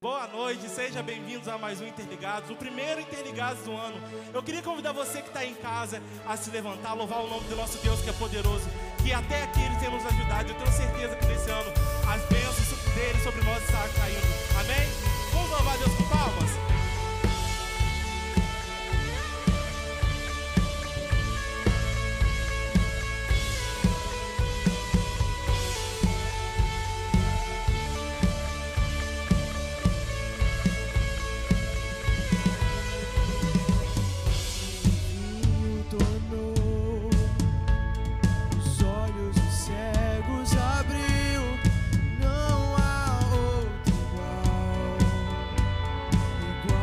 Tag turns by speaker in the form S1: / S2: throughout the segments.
S1: Boa noite, sejam bem-vindos a mais um Interligados, o primeiro Interligados do ano. Eu queria convidar você que está em casa a se levantar, louvar o nome do nosso Deus que é poderoso, que até aqui Ele tem nos ajudado. Eu tenho certeza que nesse ano as bênçãos dele sobre nós estarão caindo. Amém? Vamos louvar Deus com palmas?
S2: Igual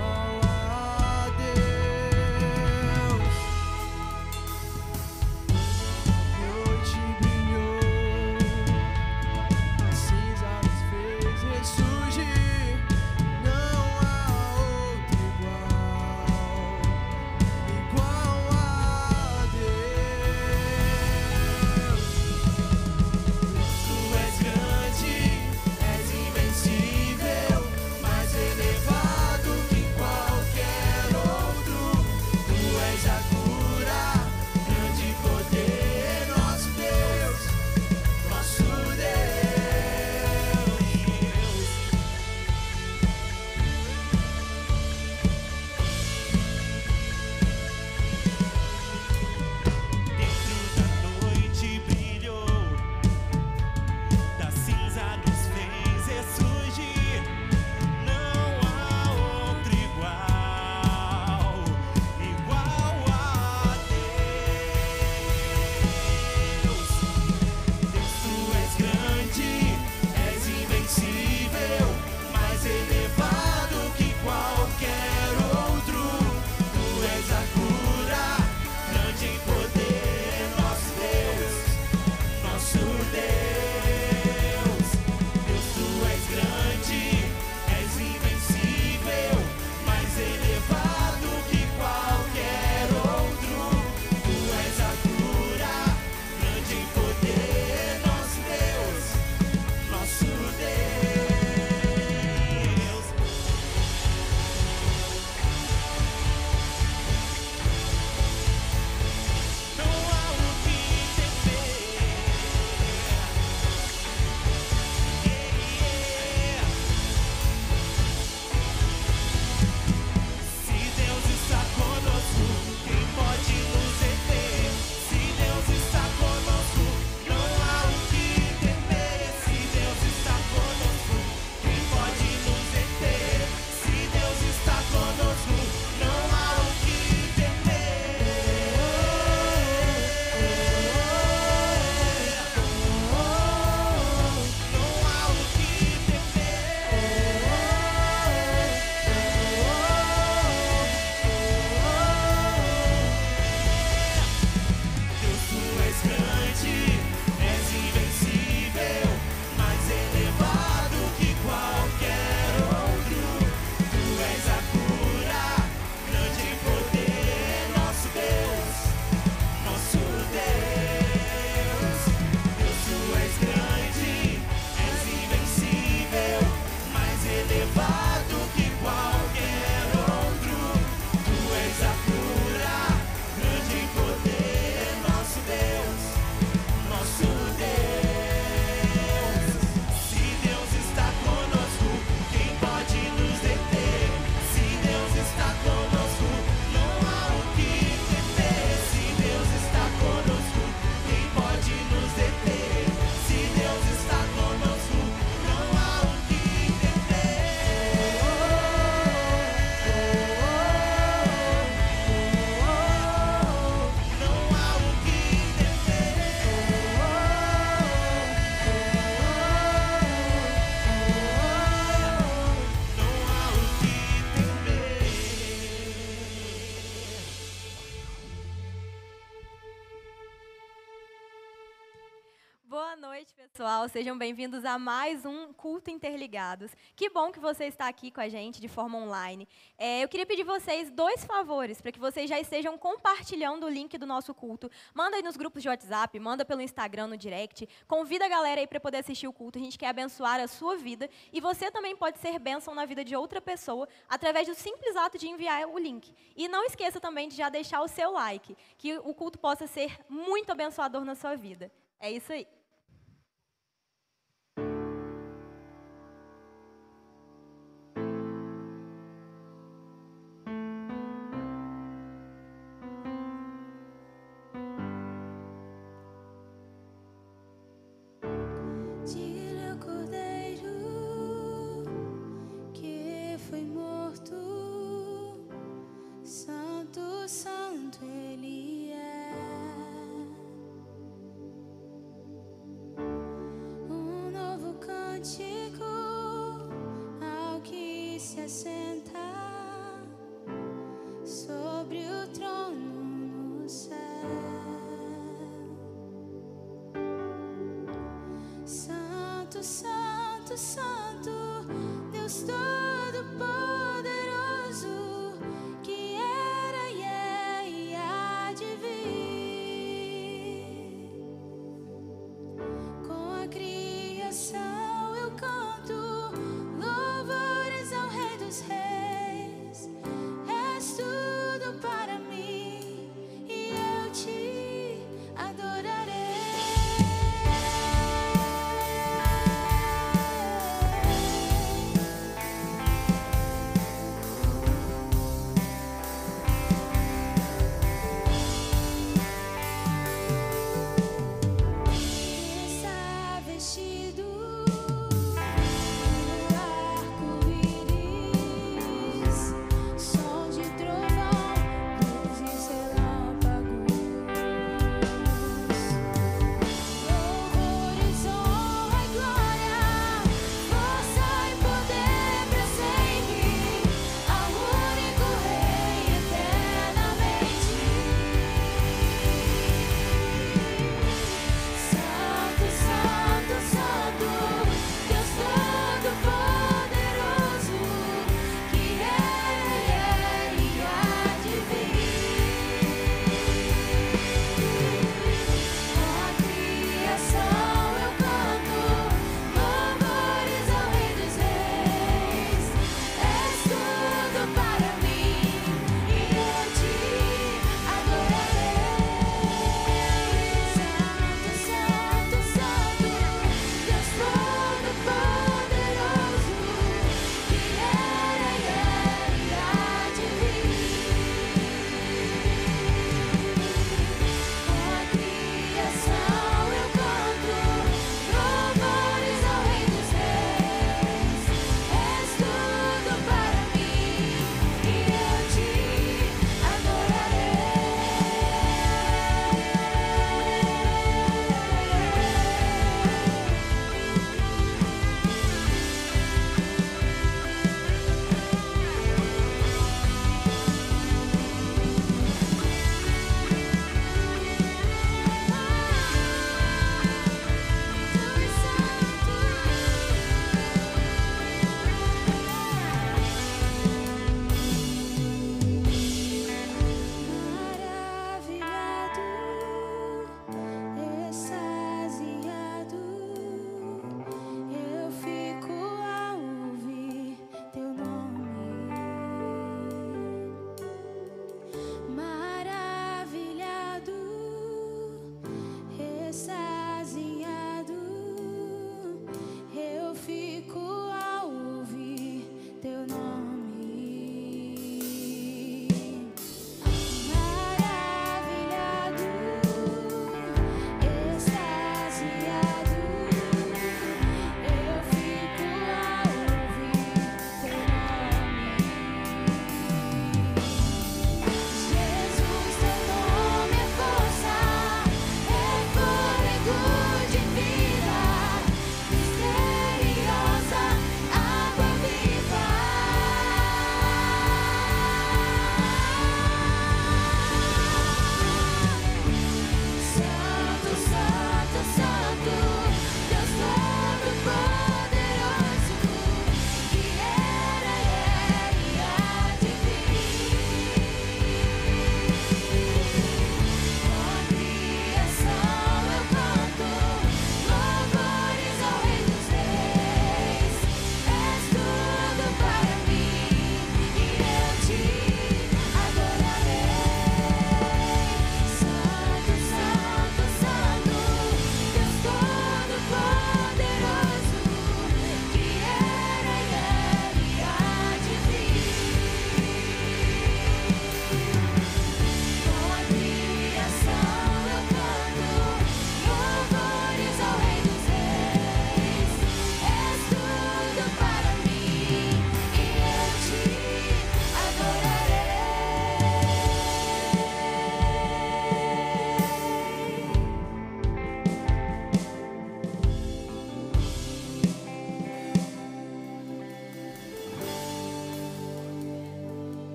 S2: noite, pessoal. Sejam bem-vindos a mais um Culto Interligados. Que bom que você está aqui com a gente de forma online. Eu queria pedir vocês 2 favores, para que vocês já estejam compartilhando o link do nosso culto. Manda aí nos grupos de WhatsApp, manda pelo Instagram, no direct. Convida a galera aí para poder assistir o culto. A gente quer abençoar a sua vida. E você também pode ser bênção na vida de outra pessoa, através do simples ato de enviar o link. E não esqueça também de já deixar o seu like, que o culto possa ser muito abençoador na sua vida. É isso aí.
S3: Tira o cordeiro que foi morto, santo, santo ele é.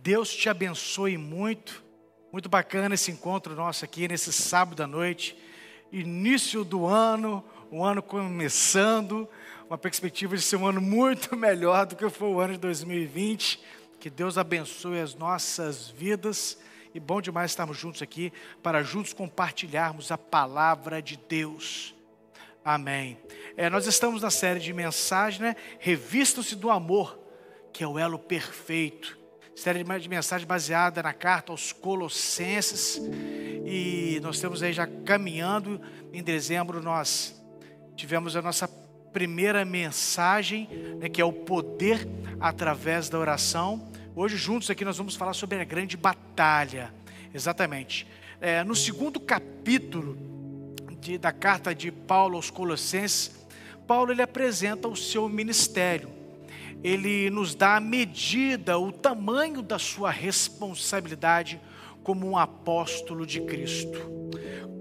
S4: Deus te abençoe muito. Muito bacana esse encontro nosso aqui nesse sábado à noite. Início do ano, o ano começando, uma perspectiva de ser um ano muito melhor do que foi o ano de 2020. Que Deus abençoe as nossas vidas. E bom demais estarmos juntos aqui para juntos compartilharmos a palavra de Deus. Amém. Nós estamos na série de mensagens, né? Revistam-se do amor, que é o elo perfeito. Série de mensagem baseada na carta aos Colossenses. E nós estamos aí já caminhando. Em dezembro nós tivemos a nossa primeira mensagem, né, que é o poder através da oração. Hoje juntos aqui nós vamos falar sobre a grande batalha. Exatamente. No segundo capítulo da carta de Paulo aos Colossenses, Paulo ele apresenta o seu ministério. Ele nos dá a medida, o tamanho da sua responsabilidade como um apóstolo de Cristo.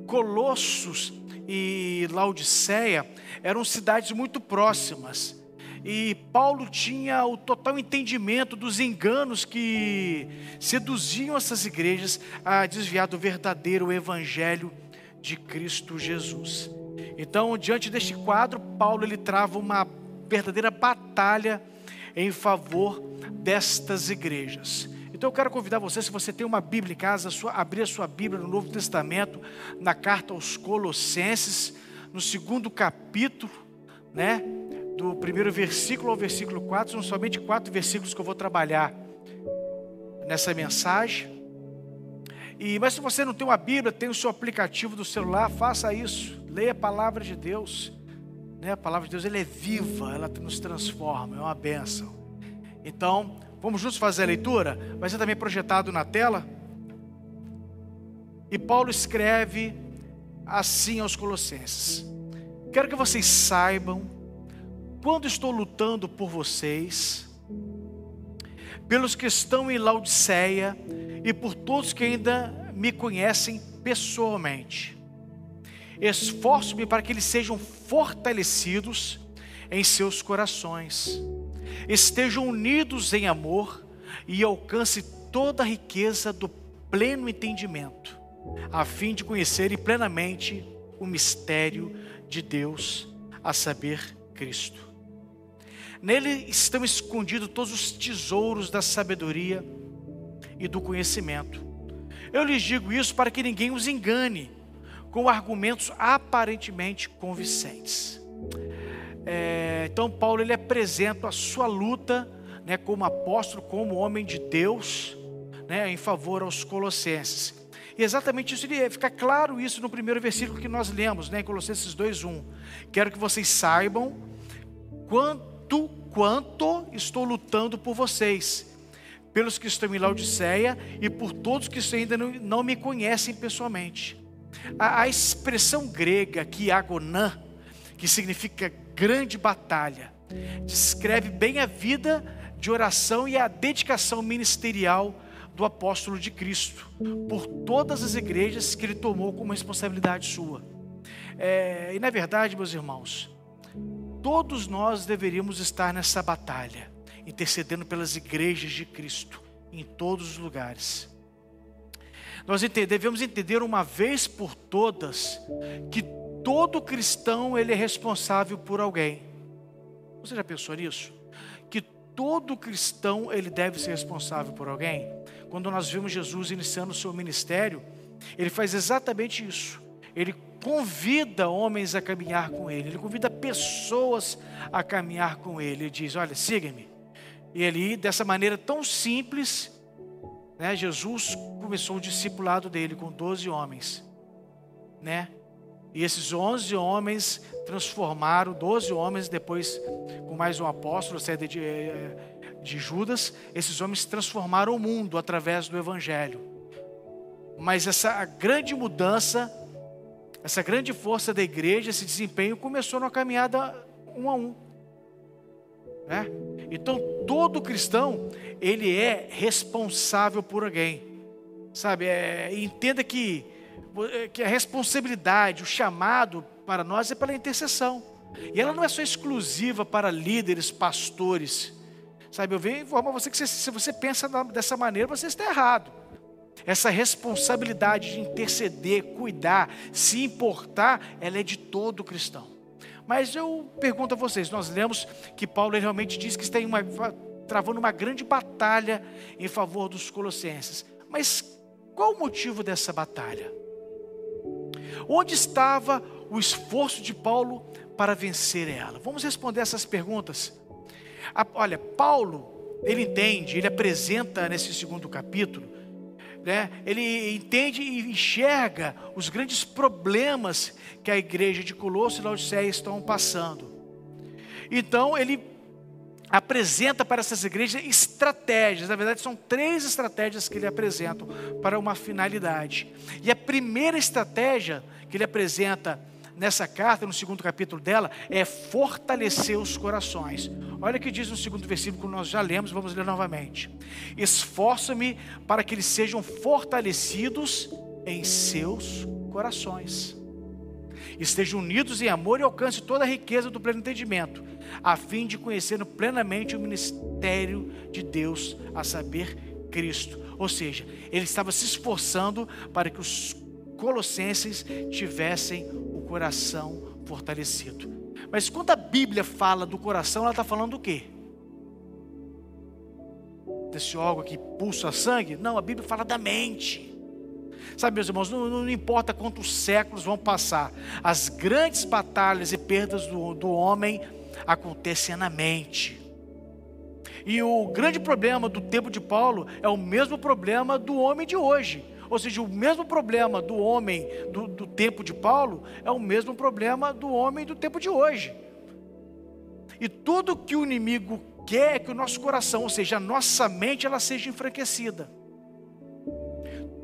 S4: Colossos e Laodiceia eram cidades muito próximas. E Paulo tinha o total entendimento dos enganos que seduziam essas igrejas a desviar do verdadeiro evangelho de Cristo Jesus. Então, diante deste quadro, Paulo ele trava uma verdadeira batalha em favor destas igrejas. Então eu quero convidar você, se você tem uma Bíblia em casa, abrir a sua Bíblia no Novo Testamento, na carta aos Colossenses, no segundo capítulo, né, do primeiro versículo ao versículo 4, são somente 4 versículos que eu vou trabalhar nessa mensagem. Mas se você não tem uma Bíblia, tem o seu aplicativo do celular, faça isso, leia a palavra de Deus. A palavra de Deus ela é viva, ela nos transforma, é uma bênção. Então, vamos juntos fazer a leitura? Vai ser também projetado na tela. E Paulo escreve assim aos Colossenses: quero que vocês saibam, quando estou lutando por vocês, pelos que estão em Laodiceia e por todos que ainda me conhecem pessoalmente, esforço-me para que eles sejam fortalecidos em seus corações, estejam unidos em amor e alcancem toda a riqueza do pleno entendimento, a fim de conhecerem plenamente o mistério de Deus, a saber, Cristo. Nele estão escondidos todos os tesouros da sabedoria e do conhecimento. Eu lhes digo isso para que ninguém os engane com argumentos aparentemente convincentes. Então Paulo ele apresenta a sua luta, né, como apóstolo, como homem de Deus, né, em favor aos Colossenses. E exatamente isso, fica claro isso no primeiro versículo que nós lemos, né, em Colossenses 2:1. Quero que vocês saibam quanto estou lutando por vocês, pelos que estão em Laodiceia e por todos que ainda não me conhecem pessoalmente. A expressão grega kiagonã, que significa grande batalha, descreve bem a vida de oração e a dedicação ministerial do apóstolo de Cristo, por todas as igrejas que ele tomou como responsabilidade sua. E na verdade, meus irmãos, todos nós deveríamos estar nessa batalha, intercedendo pelas igrejas de Cristo, em todos os lugares. Nós devemos entender uma vez por todas que todo cristão ele é responsável por alguém. Você já pensou nisso? Que todo cristão ele deve ser responsável por alguém? Quando nós vemos Jesus iniciando o seu ministério, ele faz exatamente isso. Ele convida homens a caminhar com ele, ele convida pessoas a caminhar com ele. Ele diz: olha, siga-me. E ali, dessa maneira tão simples, né, Jesus começou o discipulado dele com 12 homens, né? E esses 11 homens transformaram, 12 homens, depois com mais um apóstolo, saída de Judas, esses homens transformaram o mundo através do Evangelho. Mas essa grande mudança, essa grande força da igreja, esse desempenho começou numa caminhada 1 a 1. Né? Então todo cristão ele é responsável por alguém, sabe? Entenda que a responsabilidade, o chamado para nós é pela intercessão, e ela não é só exclusiva para líderes, pastores, Sabe, eu venho informar você que se você pensa dessa maneira, você está errado. Essa responsabilidade de interceder, cuidar, se importar, ela é de todo cristão. Mas eu pergunto a vocês, nós lemos que Paulo realmente diz que está travando uma grande batalha em favor dos colossenses. Mas qual o motivo dessa batalha? Onde estava o esforço de Paulo para vencer ela? Vamos responder essas perguntas. Olha, Paulo, ele entende, ele apresenta nesse segundo capítulo, né, ele entende e enxerga os grandes problemas que a igreja de Colosso e Laodiceia estão passando. Então, ele apresenta para essas igrejas estratégias. Na verdade, são 3 estratégias que ele apresenta para uma finalidade. E a primeira estratégia que ele apresenta nessa carta, no segundo capítulo dela, é fortalecer os corações. Olha o que diz no segundo versículo que nós já lemos, vamos ler novamente. Esforço-me para que eles sejam fortalecidos em seus corações. Estejam unidos em amor e alcance toda a riqueza do pleno entendimento, a fim de conhecerem plenamente o ministério de Deus, a saber, Cristo. Ou seja, ele estava se esforçando para que os colossenses tivessem o coração fortalecido. Mas quando a Bíblia fala do coração, ela está falando do quê? Desse órgão que pulsa sangue? Não, a Bíblia fala da mente. Sabe, meus irmãos, não importa quantos séculos vão passar, as grandes batalhas e perdas do homem acontecem na mente. E o grande problema do tempo de Paulo é o mesmo problema do homem de hoje. Ou seja, o mesmo problema do homem do tempo de Paulo é o mesmo problema do homem do tempo de hoje. E tudo que o inimigo quer é que o nosso coração, ou seja, a nossa mente, ela seja enfraquecida.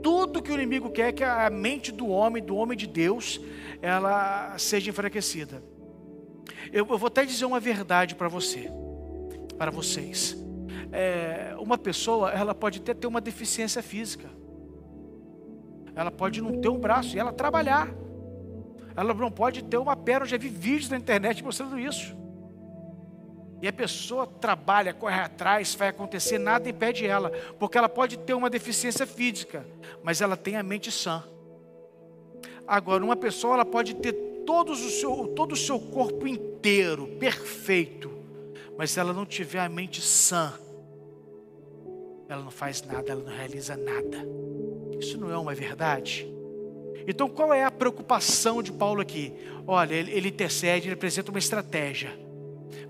S4: Tudo que o inimigo quer é que a mente do homem de Deus, ela seja enfraquecida. Eu vou até dizer uma verdade para vocês. Uma pessoa, ela pode até ter uma deficiência física. Ela pode não ter um braço e ela trabalhar. Ela não pode ter uma perna. Eu já vi vídeos na internet mostrando isso. E a pessoa trabalha, corre atrás, vai acontecer, nada impede ela. Porque ela pode ter uma deficiência física, mas ela tem a mente sã. Agora, uma pessoa, ela pode ter todo o seu corpo inteiro, perfeito. Mas se ela não tiver a mente sã, ela não faz nada, ela não realiza nada. Isso não é uma verdade? Então, qual é a preocupação de Paulo aqui? Olha, ele intercede, ele apresenta uma estratégia.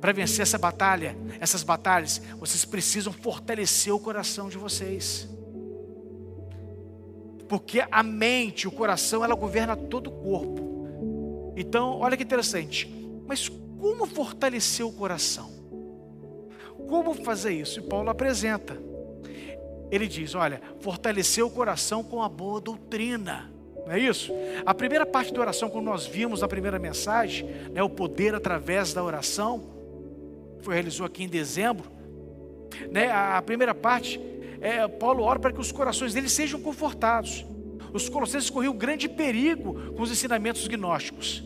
S4: Para vencer essas batalhas, vocês precisam fortalecer o coração de vocês. Porque a mente, o coração, ela governa todo o corpo. Então, olha que interessante. Mas como fortalecer o coração? Como fazer isso? E Paulo apresenta. Ele diz, olha, fortalecer o coração com a boa doutrina. Não é isso? A primeira parte da oração, como nós vimos na primeira mensagem, né, o poder através da oração, foi realizado aqui em dezembro, né, a primeira parte, Paulo ora para que os corações deles sejam confortados. Os colossenses corriam grande perigo com os ensinamentos gnósticos.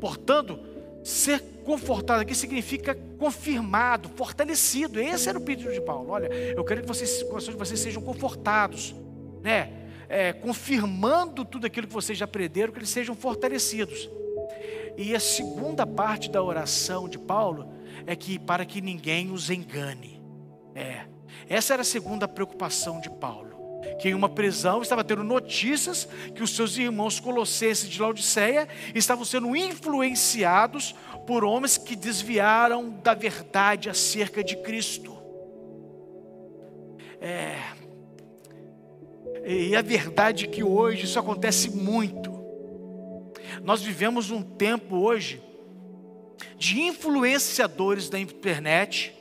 S4: Portanto, ser confortado aqui significa confirmado, fortalecido. Esse era o pedido de Paulo. Olha, eu quero que os corações de vocês sejam confortados, né? Confirmando tudo aquilo que vocês já aprenderam, que eles sejam fortalecidos. E a segunda parte da oração de Paulo é que para que ninguém os engane. Essa era a segunda preocupação de Paulo. Que em uma prisão estava tendo notícias que os seus irmãos colossenses de Laodiceia estavam sendo influenciados por homens que desviaram da verdade acerca de Cristo. E a verdade é que hoje isso acontece muito. Nós vivemos um tempo hoje de influenciadores da internet.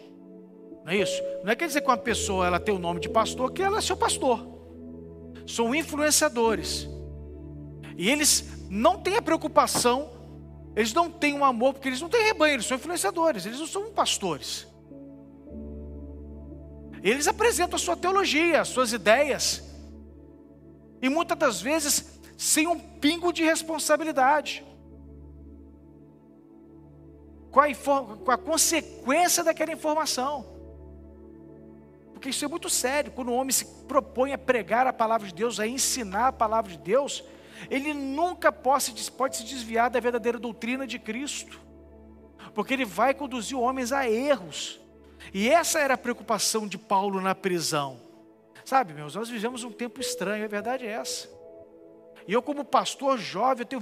S4: Não é isso? Não é quer dizer que uma pessoa ela tem o nome de pastor, que ela é seu pastor. São influenciadores. E eles não têm a preocupação, eles não têm um amor, porque eles não têm rebanho, eles são influenciadores, eles não são pastores. Eles apresentam a sua teologia, as suas ideias. E muitas das vezes, sem um pingo de responsabilidade. Com a consequência daquela informação. Porque isso é muito sério. Quando o homem se propõe a pregar a palavra de Deus, a ensinar a palavra de Deus, ele nunca pode se desviar da verdadeira doutrina de Cristo. Porque ele vai conduzir homens a erros. E essa era a preocupação de Paulo na prisão. Sabe, meus, nós vivemos um tempo estranho, a verdade é essa. E eu, como pastor jovem, eu tenho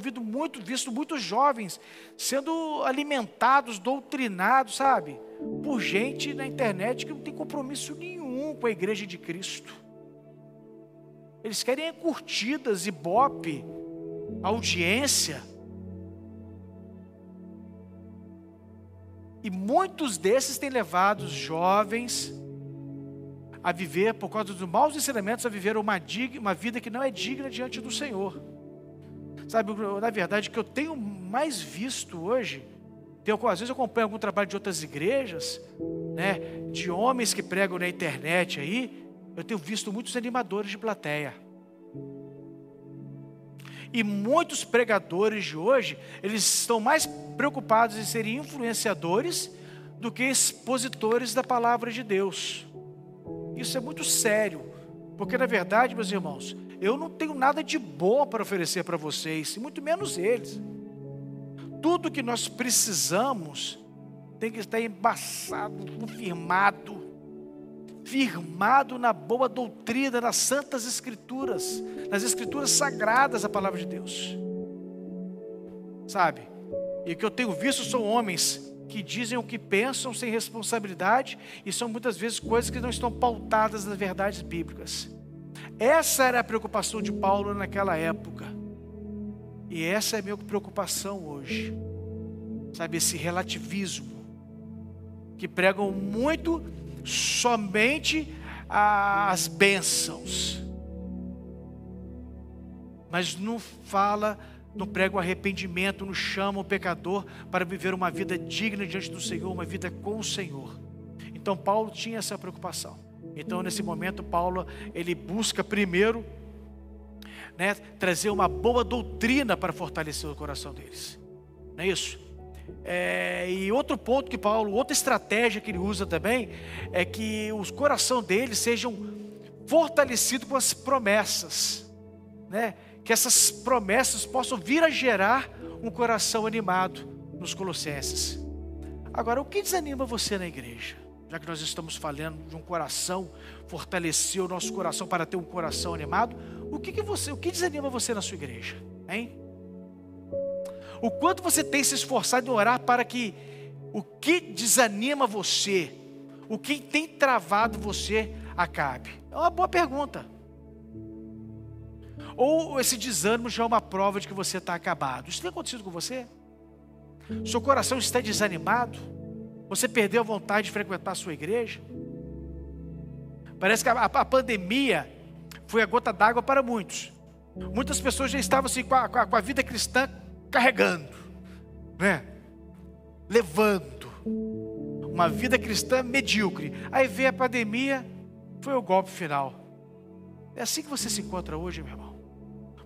S4: visto muitos jovens sendo alimentados, doutrinados, sabe, por gente na internet que não tem compromisso nenhum com a igreja de Cristo. Eles querem curtidas, ibope, audiência. E muitos desses têm levado os jovens a viver, por causa dos maus ensinamentos, a viver uma vida que não é digna diante do Senhor. Sabe, na verdade, o que eu tenho mais visto hoje, às vezes eu acompanho algum trabalho de outras igrejas, né, de homens que pregam na internet aí, eu tenho visto muitos animadores de plateia. E muitos pregadores de hoje, eles estão mais preocupados em serem influenciadores do que expositores da palavra de Deus. Isso é muito sério, porque na verdade, meus irmãos, eu não tenho nada de bom para oferecer para vocês, e muito menos eles. Tudo que nós precisamos tem que estar embaçado, firmado na boa doutrina, nas santas escrituras, nas escrituras sagradas, a palavra de Deus. Sabe? E o que eu tenho visto são homens que dizem o que pensam sem responsabilidade, e são muitas vezes coisas que não estão pautadas nas verdades bíblicas. Essa era a preocupação de Paulo naquela época, e essa é a minha preocupação hoje. Sabe, esse relativismo, que pregam muito somente as bênçãos, mas não pregam arrependimento, não chamam o pecador para viver uma vida digna diante do Senhor, uma vida com o Senhor. Então Paulo tinha essa preocupação. Então nesse momento Paulo, ele busca primeiro, né, trazer uma boa doutrina para fortalecer o coração deles. Não é isso? E outro ponto que Paulo, outra estratégia que ele usa também, é que o coração deles sejam fortalecidos com as promessas, né? Que essas promessas possam vir a gerar um coração animado nos Colossenses. Agora, o que desanima você na igreja? Já que nós estamos falando de um coração, fortalecer o nosso coração para ter um coração animado, o que desanima você na sua igreja? Hein? O quanto você tem se esforçado em orar para que o que desanima você, o que tem travado você, acabe? É uma boa pergunta. Ou esse desânimo já é uma prova de que você está acabado? Isso tem acontecido com você? Seu coração está desanimado? Você perdeu a vontade de frequentar a sua igreja? Parece que a pandemia foi a gota d'água para muitos. Muitas pessoas já estavam assim, com a vida cristã carregando, né? Levando uma vida cristã medíocre. Aí veio a pandemia, foi o golpe final. É assim que você se encontra hoje, meu irmão?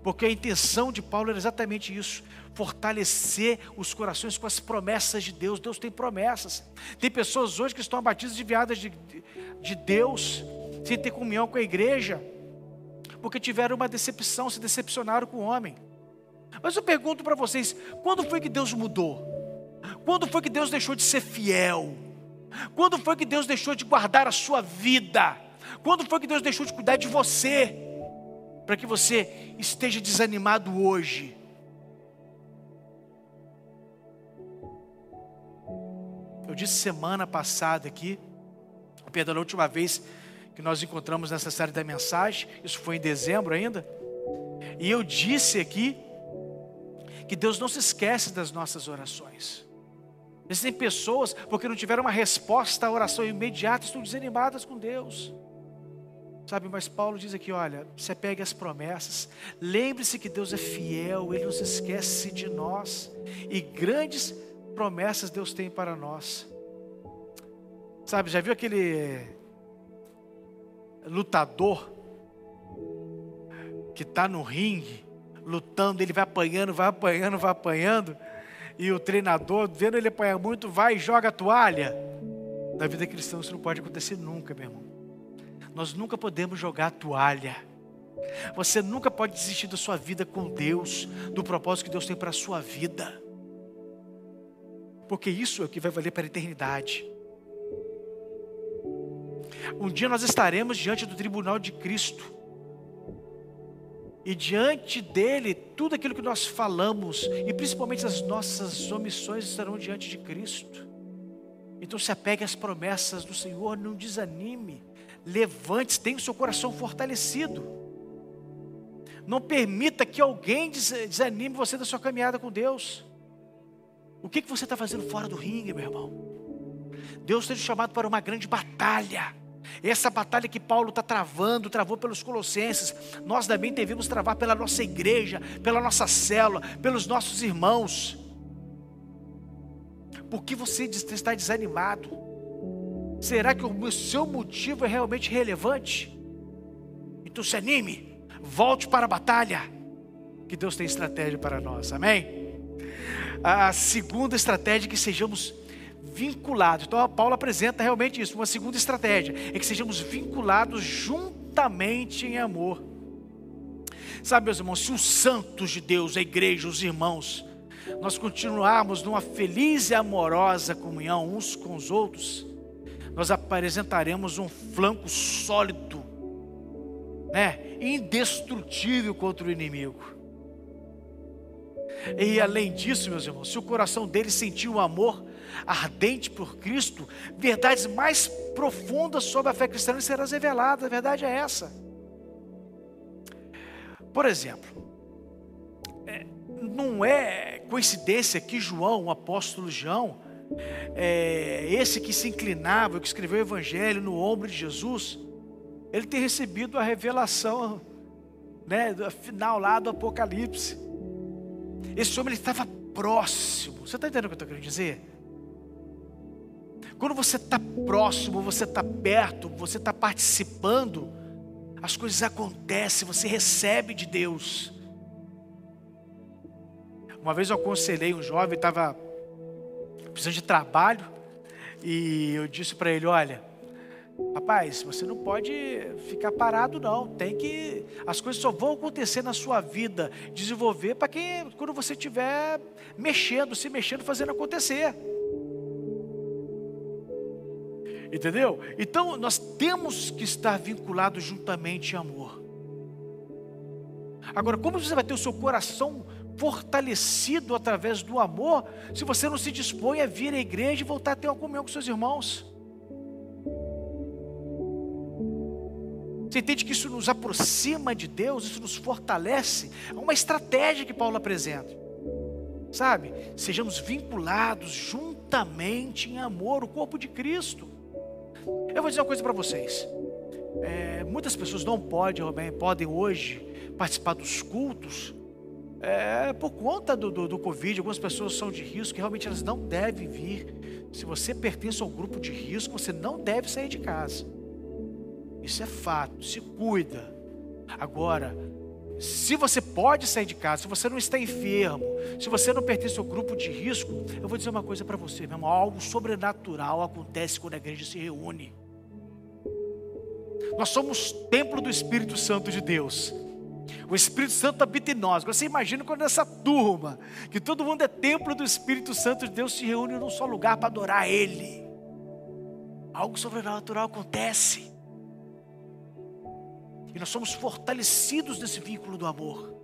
S4: Porque a intenção de Paulo era exatamente isso: fortalecer os corações com as promessas de Deus. Deus tem promessas. Tem pessoas hoje que estão abatidas, desviadas de Deus, sem ter comunhão com a igreja, porque tiveram uma decepção, se decepcionaram com o homem. Mas eu pergunto para vocês, quando foi que Deus mudou? Quando foi que Deus deixou de ser fiel? Quando foi que Deus deixou de guardar a sua vida? Quando foi que Deus deixou de cuidar de você, para que você esteja desanimado hoje? Eu disse semana passada aqui, perdão, a última vez que nós encontramos nessa série da mensagem, isso foi em dezembro ainda, e eu disse aqui que Deus não se esquece das nossas orações. Existem pessoas, porque não tiveram uma resposta à oração imediata, estão desanimadas com Deus. Sabe, mas Paulo diz aqui, olha, você pegue as promessas, lembre-se que Deus é fiel, Ele não se esquece de nós, e grandes promessas Deus tem para nós. Sabe, já viu aquele lutador que está no ringue, lutando, ele vai apanhando, e o treinador, vendo ele apanhar muito, vai e joga a toalha? Na vida cristã isso não pode acontecer nunca, meu irmão. nós nunca podemos jogar a toalha. Você nunca pode desistir da sua vida com Deus, do propósito que Deus tem para a sua vida. Porque isso é o que vai valer para a eternidade. Um dia nós estaremos diante do tribunal de Cristo. E diante dele, tudo aquilo que nós falamos, e principalmente as nossas omissões, estarão diante de Cristo. Então se apegue às promessas do Senhor, não desanime. Levante-se, tenha o seu coração fortalecido. Não permita que alguém desanime você da sua caminhada com Deus. O que você está fazendo fora do ringue, meu irmão? Deus tem te chamado para uma grande batalha. Essa batalha que Paulo está travou pelos Colossenses, nós também devemos travar pela nossa igreja, pela nossa célula, pelos nossos irmãos. Por que você está desanimado? Será que o seu motivo é realmente relevante? Então se anime, volte para a batalha, que Deus tem estratégia para nós, amém? A segunda estratégia é que sejamos vinculados. Então Paulo apresenta realmente isso, uma segunda estratégia, é que sejamos vinculados juntamente em amor. Sabe, meus irmãos, se os santos de Deus, a igreja, os irmãos, nós continuarmos numa feliz e amorosa comunhão uns com os outros, nós apresentaremos um flanco sólido, indestrutível contra o inimigo. E além disso, meus irmãos, se o coração deles sentir um amor ardente por Cristo, verdades mais profundas sobre a fé cristã serão reveladas. A verdade é essa. Por exemplo, não é coincidência que João, o apóstolo João, esse que se inclinava, que escreveu o evangelho no ombro de Jesus, ele ter recebido a revelação, do final lá do Apocalipse. Esse homem, ele estava próximo. Você está entendendo o que eu estou querendo dizer? Quando você está próximo, você está perto, você está participando, as coisas acontecem, você recebe de Deus. Uma vez eu aconselhei um jovem, estava precisando de trabalho, e eu disse para ele: olha, rapaz, você não pode ficar parado não, as coisas só vão acontecer na sua vida, desenvolver para quando você estiver se mexendo, fazendo acontecer. Entendeu? Então nós temos que estar vinculados juntamente em amor. Agora, como você vai ter o seu coração fortalecido através do amor, se você não se dispõe a vir à igreja e voltar a ter uma comunhão com seus irmãos? Você entende que isso nos aproxima de Deus, isso nos fortalece? É uma estratégia que Paulo apresenta. Sabe? Sejamos vinculados juntamente em amor, o corpo de Cristo. Eu vou dizer uma coisa para vocês. Muitas pessoas não podem hoje participar dos cultos por conta do Covid. Algumas pessoas são de risco, que realmente elas não devem vir. Se você pertence ao grupo de risco, você não deve sair de casa. Isso é fato, se cuida. Agora, se você pode sair de casa, se você não está enfermo, se você não pertence ao grupo de risco, eu vou dizer uma coisa para você, meu irmão: algo sobrenatural acontece quando a igreja se reúne. Nós somos templo do Espírito Santo de Deus. O Espírito Santo habita em nós. Você imagina quando essa turma, que todo mundo é templo do Espírito Santo de Deus, se reúne num só lugar para adorar Ele. Algo sobrenatural acontece. E nós somos fortalecidos nesse vínculo do amor.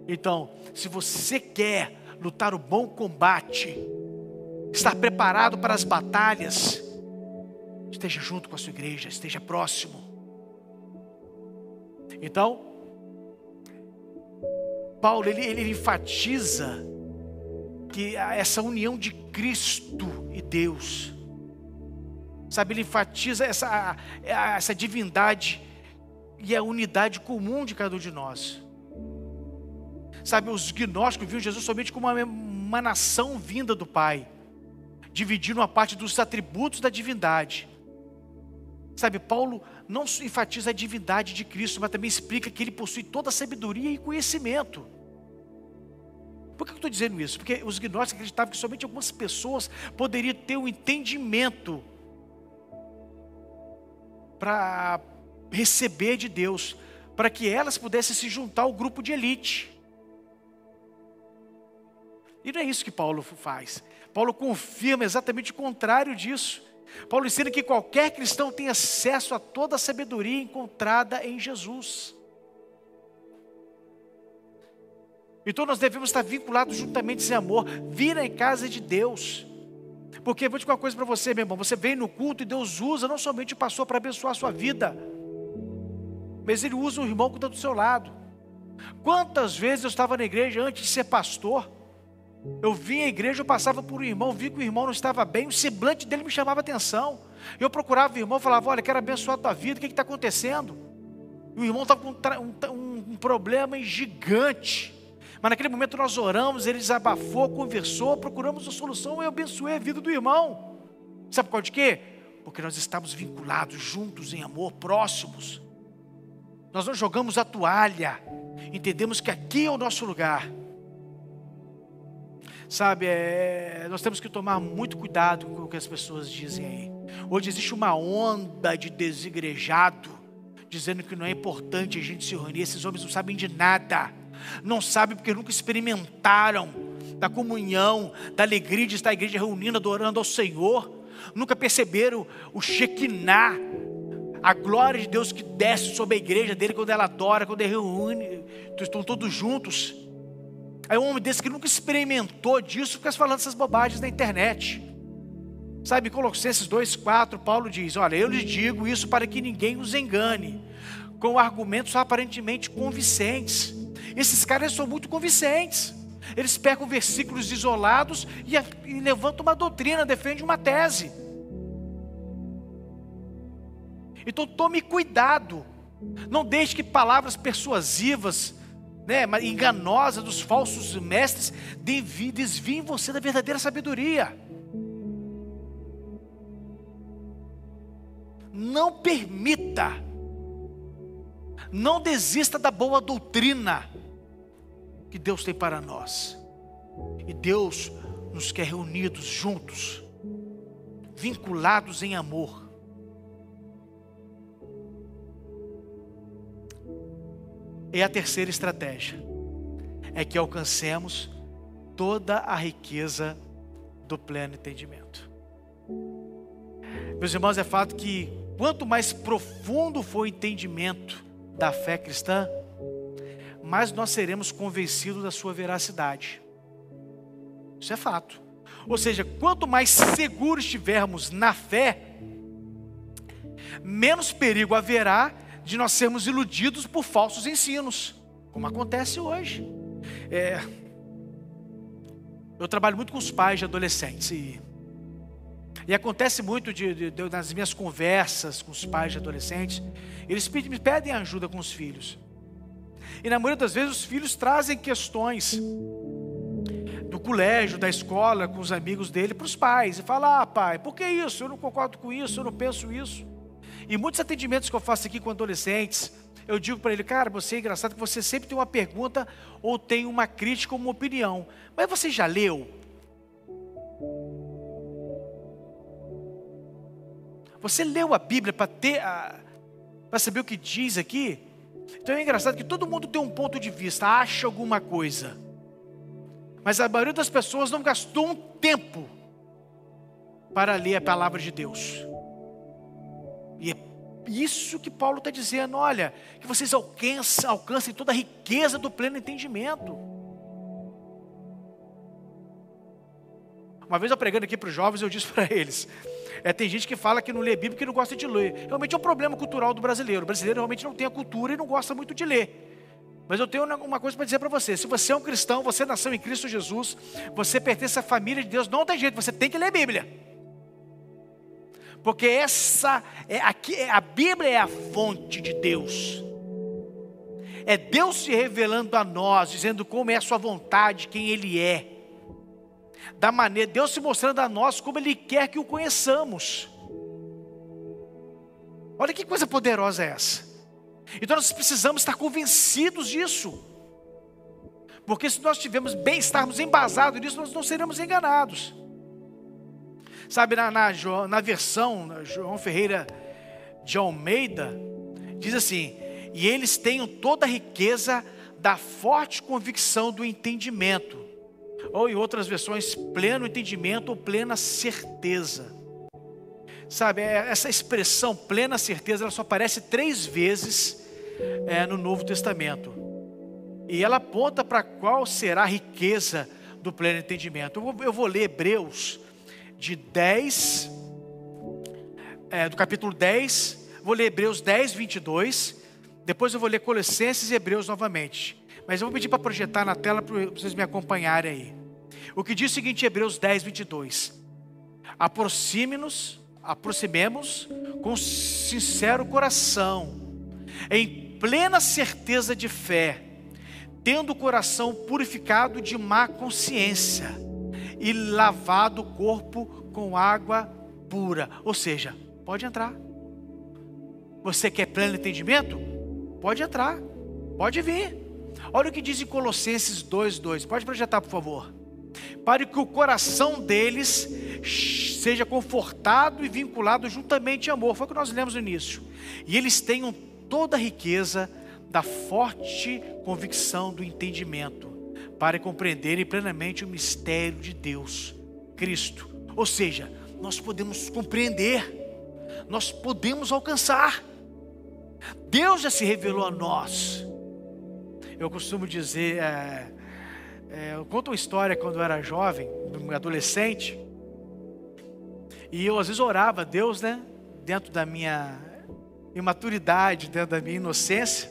S4: Então, se você quer lutar o bom combate, estar preparado para as batalhas, esteja junto com a sua igreja, esteja próximo. Então, Paulo, ele enfatiza que essa união de Cristo e Deus, sabe, ele enfatiza essa divindade e a unidade comum de cada um de nós. Sabe, os gnósticos viam Jesus somente como uma emanação vinda do Pai, dividindo uma parte dos atributos da divindade. Sabe, Paulo não enfatiza a divindade de Cristo, mas também explica que ele possui toda a sabedoria e conhecimento. Por que eu estou dizendo isso? Porque os gnósticos acreditavam que somente algumas pessoas poderiam ter um entendimento para receber de Deus, para que elas pudessem se juntar ao grupo de elite. E não é isso que Paulo faz. Paulo confirma exatamente o contrário disso. Paulo ensina que qualquer cristão tem acesso a toda a sabedoria encontrada em Jesus. Então nós devemos estar vinculados juntamente em amor. Vir em casa de Deus. Porque vou dizer uma coisa para você, meu irmão. Você vem no culto e Deus usa não somente o pastor para abençoar a sua vida, mas Ele usa o irmão que está do seu lado. Quantas vezes eu estava na igreja antes de ser pastor, eu vinha à igreja, eu passava por um irmão, vi que o irmão não estava bem, o semblante dele me chamava atenção. Eu procurava o irmão, falava, olha, quero abençoar a tua vida, o que está acontecendo? E o irmão estava com um problema gigante. Mas naquele momento nós oramos, ele desabafou, conversou, procuramos a solução e eu abençoei a vida do irmão. Sabe por causa de quê? Porque nós estamos vinculados, juntos em amor, próximos. Nós não jogamos a toalha, entendemos que aqui é o nosso lugar. Sabe, nós temos que tomar muito cuidado com o que as pessoas dizem aí. Hoje existe uma onda de desigrejado, dizendo que não é importante a gente se reunir. Esses homens não sabem de nada. Não sabem porque nunca experimentaram da comunhão, da alegria de estar a igreja reunindo, adorando ao Senhor. Nunca perceberam o Shekinah, a glória de Deus que desce sobre a igreja dele quando ela adora, quando ele reúne, estão todos juntos. Aí um homem desse que nunca experimentou disso, fica falando essas bobagens na internet. Sabe, em Colossenses 2,4, Paulo diz, olha, eu lhes digo isso para que ninguém os engane, com argumentos aparentemente convincentes. Esses caras são muito convincentes. Eles pegam versículos isolados e levantam uma doutrina, defendem uma tese. Então tome cuidado. Não deixe que palavras persuasivas, enganosas dos falsos mestres desviem você da verdadeira sabedoria. Não permita. Não desista da boa doutrina que Deus tem para nós. E Deus nos quer reunidos, juntos, vinculados em amor. E a terceira estratégia é que alcancemos toda a riqueza do pleno entendimento. Meus irmãos, é fato que quanto mais profundo for o entendimento da fé cristã, mais nós seremos convencidos da sua veracidade. Isso é fato. Ou seja, quanto mais seguros estivermos na fé, menos perigo haverá de nós sermos iludidos por falsos ensinos, como acontece hoje. Eu trabalho muito com os pais de adolescentes e acontece muito nas minhas conversas com os pais de adolescentes, eles me pedem ajuda com os filhos. E na maioria das vezes os filhos trazem questões do colégio, da escola, com os amigos dele, para os pais. E falam, pai, por que isso? Eu não concordo com isso, eu não penso isso. E muitos atendimentos que eu faço aqui com adolescentes, eu digo para ele, cara, você é engraçado que você sempre tem uma pergunta ou tem uma crítica ou uma opinião. Mas você já leu? Você leu a Bíblia para saber o que diz aqui? Então é engraçado que todo mundo tem um ponto de vista, acha alguma coisa. Mas a maioria das pessoas não gastou um tempo para ler a palavra de Deus. E é isso que Paulo está dizendo, olha, que vocês alcancem toda a riqueza do pleno entendimento. Uma vez eu pregando aqui para os jovens, eu disse para eles, tem gente que fala que não lê Bíblia porque não gosta de ler. Realmente é um problema cultural do brasileiro. O brasileiro realmente não tem a cultura e não gosta muito de ler. Mas eu tenho uma coisa para dizer para você. Se você é um cristão, você nasceu em Cristo Jesus, você pertence à família de Deus, não tem jeito, você tem que ler a Bíblia. Porque a Bíblia é a fonte de Deus. É Deus se revelando a nós, dizendo como é a sua vontade, quem Ele é. Deus se mostrando a nós como Ele quer que o conheçamos. Olha que coisa poderosa é essa. Então nós precisamos estar convencidos disso. Porque se nós estarmos embasados nisso, nós não seremos enganados. Sabe, na versão João Ferreira de Almeida, diz assim: e eles tenham toda a riqueza da forte convicção do entendimento. Ou em outras versões, pleno entendimento ou plena certeza. Sabe, essa expressão plena certeza, ela só aparece 3 vezes no Novo Testamento. E ela aponta para qual será a riqueza do pleno entendimento. Eu vou ler Hebreus do capítulo 10, vou ler Hebreus 10, 22, depois eu vou ler Colossenses e Hebreus novamente. Mas eu vou pedir para projetar na tela para vocês me acompanharem aí. O que diz o seguinte, Hebreus 10, 22. Aproximemos com sincero coração, em plena certeza de fé, tendo o coração purificado de má consciência e lavado o corpo com água pura. Ou seja, pode entrar. Você quer pleno entendimento? Pode entrar, pode vir. Olha o que diz em Colossenses 2:2. Pode projetar, por favor. Para que o coração deles seja confortado e vinculado juntamente em amor. Foi o que nós lemos no início. E eles tenham toda a riqueza da forte convicção do entendimento, para compreenderem plenamente o mistério de Deus, Cristo. Ou seja, nós podemos compreender, nós podemos alcançar. Deus já se revelou a nós. Eu costumo dizer, eu conto uma história quando eu era jovem, adolescente, e eu às vezes orava a Deus, né, dentro da minha imaturidade, dentro da minha inocência.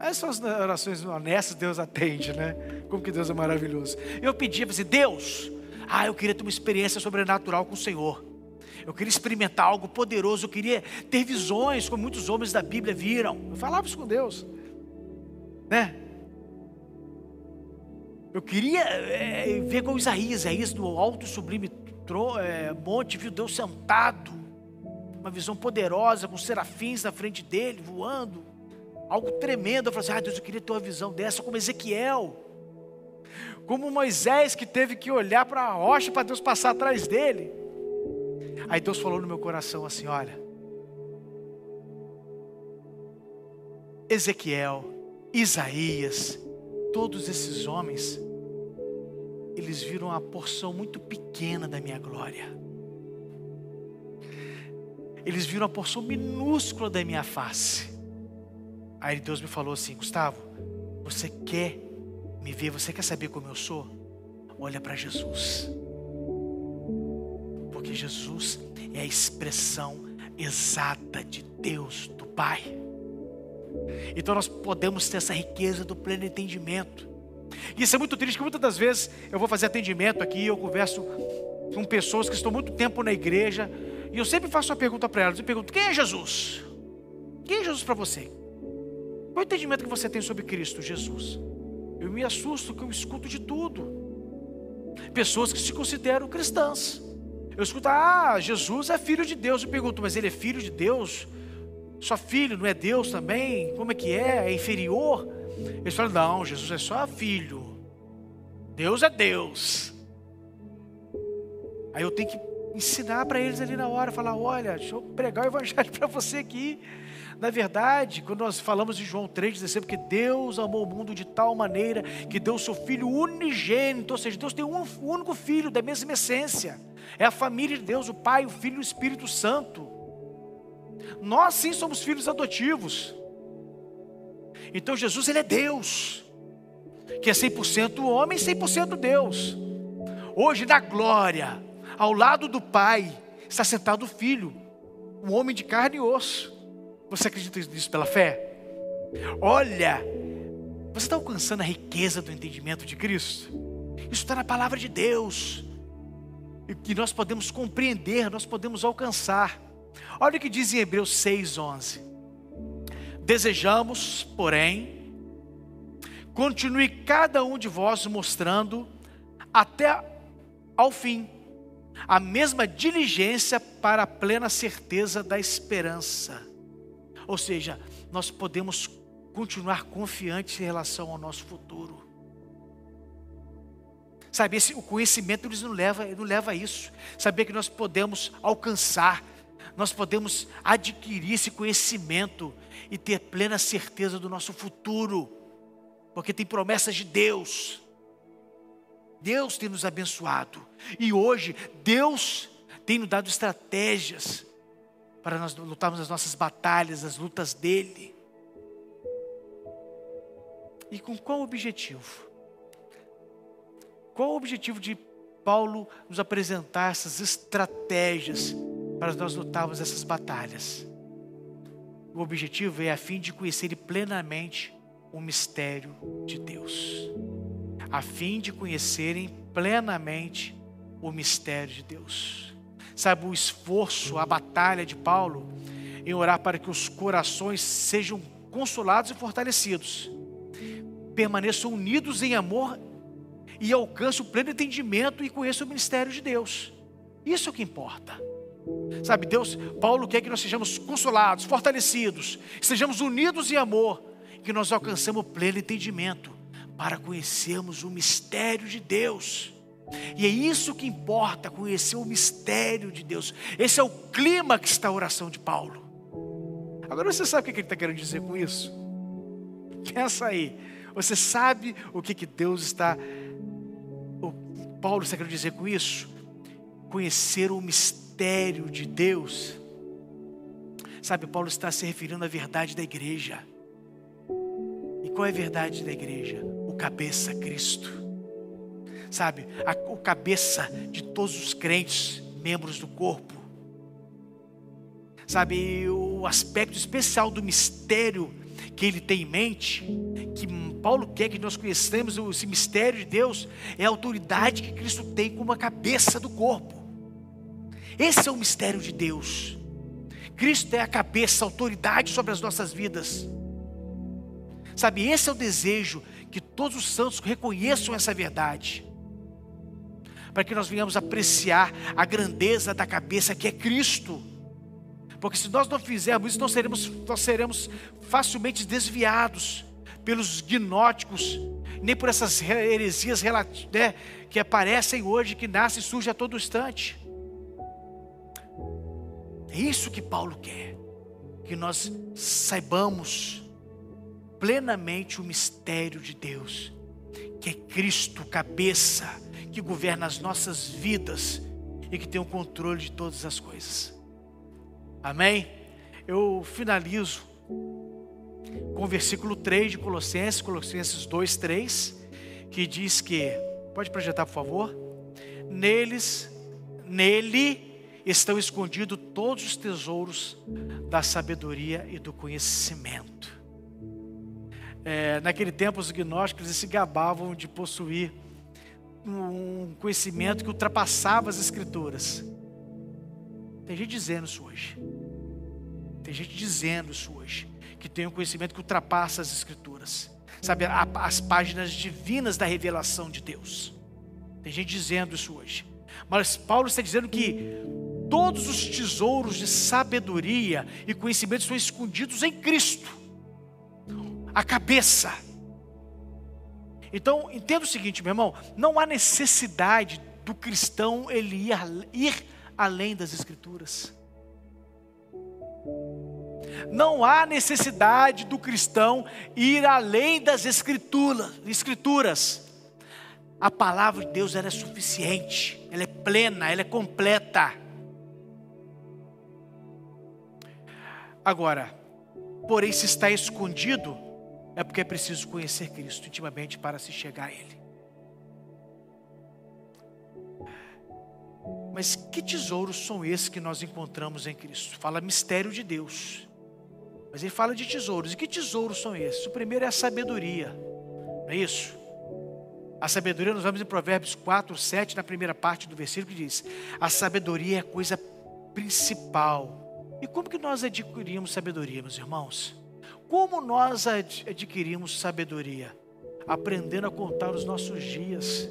S4: Essas orações honestas Deus atende, né? Como que Deus é maravilhoso. Eu pedia para Deus, eu queria ter uma experiência sobrenatural com o Senhor. Eu queria experimentar algo poderoso, eu queria ter visões, como muitos homens da Bíblia viram. Eu falava isso com Deus, né? Eu queria ver com Isaías no alto e sublime monte, viu Deus sentado, uma visão poderosa, com serafins na frente dele, voando, algo tremendo. Eu falei assim, Deus, eu queria ter uma visão dessa, como Ezequiel, como Moisés, que teve que olhar para a rocha para Deus passar atrás dele. Aí Deus falou no meu coração assim, olha, Ezequiel, Isaías, todos esses homens, eles viram uma porção muito pequena da minha glória. Eles viram uma porção minúscula da minha face. Aí Deus me falou assim, Gustavo, você quer me ver, você quer saber como eu sou? Olha para Jesus. Porque Jesus é a expressão exata de Deus, do Pai. Então nós podemos ter essa riqueza do pleno entendimento. E isso é muito triste, porque muitas das vezes eu vou fazer atendimento aqui, eu converso com pessoas que estão muito tempo na igreja, e eu sempre faço uma pergunta para elas. Eu pergunto, quem é Jesus? Quem é Jesus para você? Qual é o entendimento que você tem sobre Cristo, Jesus? Eu me assusto que eu escuto de tudo. Pessoas que se consideram cristãs. Eu escuto, Jesus é filho de Deus. Eu pergunto, mas ele é filho de Deus? Só filho, não é Deus também? Como é que é? É inferior? Eles falam, não, Jesus é só filho. Deus é Deus. Aí eu tenho que ensinar para eles ali na hora, falar, olha, deixa eu pregar o evangelho para você aqui. Na verdade, quando nós falamos de João 3,16, porque Deus amou o mundo de tal maneira que deu o seu Filho unigênito, ou seja, Deus tem um único Filho da mesma essência. É a família de Deus, o Pai, o Filho e o Espírito Santo. Nós sim somos filhos adotivos. Então Jesus, ele é Deus, que é 100% homem e 100% Deus. Hoje na glória, ao lado do Pai, está sentado o Filho, um homem de carne e osso. Você acredita nisso pela fé? Olha, você está alcançando a riqueza do entendimento de Cristo? Isso está na palavra de Deus, e que nós podemos compreender, nós podemos alcançar. Olha o que diz em Hebreus 6:11. Desejamos, porém, continue cada um de vós mostrando até ao fim a mesma diligência para a plena certeza da esperança. Ou seja, nós podemos continuar confiantes em relação ao nosso futuro. Sabe, o conhecimento nos leva a isso. Saber que nós podemos alcançar. nós podemos adquirir esse conhecimento e ter plena certeza do nosso futuro, porque tem promessas de Deus. Deus tem nos abençoado, e hoje Deus tem nos dado estratégias para nós lutarmos as nossas batalhas, as lutas dele. E com qual objetivo? Qual o objetivo de Paulo nos apresentar essas estratégias para nós lutarmos essas batalhas? O objetivo é a fim de conhecer plenamente o mistério de Deus. A fim de conhecerem plenamente o mistério de Deus. Sabe, o esforço, a batalha de Paulo em orar para que os corações sejam consolados e fortalecidos, permaneçam unidos em amor e alcancem o pleno entendimento e conheçam o mistério de Deus. Isso é o que importa. Sabe, Paulo quer que nós sejamos consolados, fortalecidos, sejamos unidos em amor, que nós alcançamos o pleno entendimento para conhecermos o mistério de Deus. E é isso que importa, conhecer o mistério de Deus. Esse é o clímax da oração de Paulo. Agora você sabe o que ele está querendo dizer com isso? Pensa aí. Você sabe o que Paulo está querendo dizer com isso? Conhecer o mistério de Deus. Sabe, Paulo está se referindo à verdade da igreja. E qual é a verdade da igreja? O cabeça, Cristo. Sabe, o cabeça de todos os crentes, membros do corpo. Sabe, o aspecto especial do mistério que ele tem em mente, que Paulo quer que nós conheçamos esse mistério de Deus, é a autoridade que Cristo tem como a cabeça do corpo. Esse é o mistério de Deus. Cristo é a cabeça, a autoridade sobre as nossas vidas. Sabe, esse é o desejo, que todos os santos reconheçam essa verdade, para que nós venhamos apreciar a grandeza da cabeça que é Cristo. Porque se nós não fizermos isso, nós seremos facilmente desviados pelos gnósticos, nem por essas heresias que aparecem hoje, que nascem e surgem a todo instante. É isso que Paulo quer, que nós saibamos plenamente o mistério de Deus, que é Cristo, cabeça, que governa as nossas vidas e que tem o controle de todas as coisas. Amém? Eu finalizo com o versículo 3 de Colossenses 2, 3, que diz que, pode projetar por favor? Nele estão escondidos todos os tesouros da sabedoria e do conhecimento. Naquele tempo os gnósticos se gabavam de possuir um conhecimento que ultrapassava as escrituras. Tem gente dizendo isso hoje. Que tem um conhecimento que ultrapassa as escrituras. Sabe, as páginas divinas da revelação de Deus. Tem gente dizendo isso hoje. Mas Paulo está dizendo que todos os tesouros de sabedoria e conhecimento estão escondidos em Cristo, a cabeça. Então, entenda o seguinte, meu irmão, não há necessidade do cristão ele ir além das escrituras. Não há necessidade do cristão ir além das escrituras. A palavra de Deus, ela é suficiente, ela é plena, ela é completa. Agora, porém, se está escondido, é porque é preciso conhecer Cristo intimamente para se chegar a Ele. Mas que tesouros são esses que nós encontramos em Cristo? Fala mistério de Deus, mas ele fala de tesouros. E que tesouros são esses? O primeiro é a sabedoria, não é isso? A sabedoria, nós vamos em Provérbios 4, 7, na primeira parte do versículo, que diz: a sabedoria é a coisa principal. E como que nós adquirimos sabedoria, meus irmãos? Como nós adquirimos sabedoria? Aprendendo a contar os nossos dias.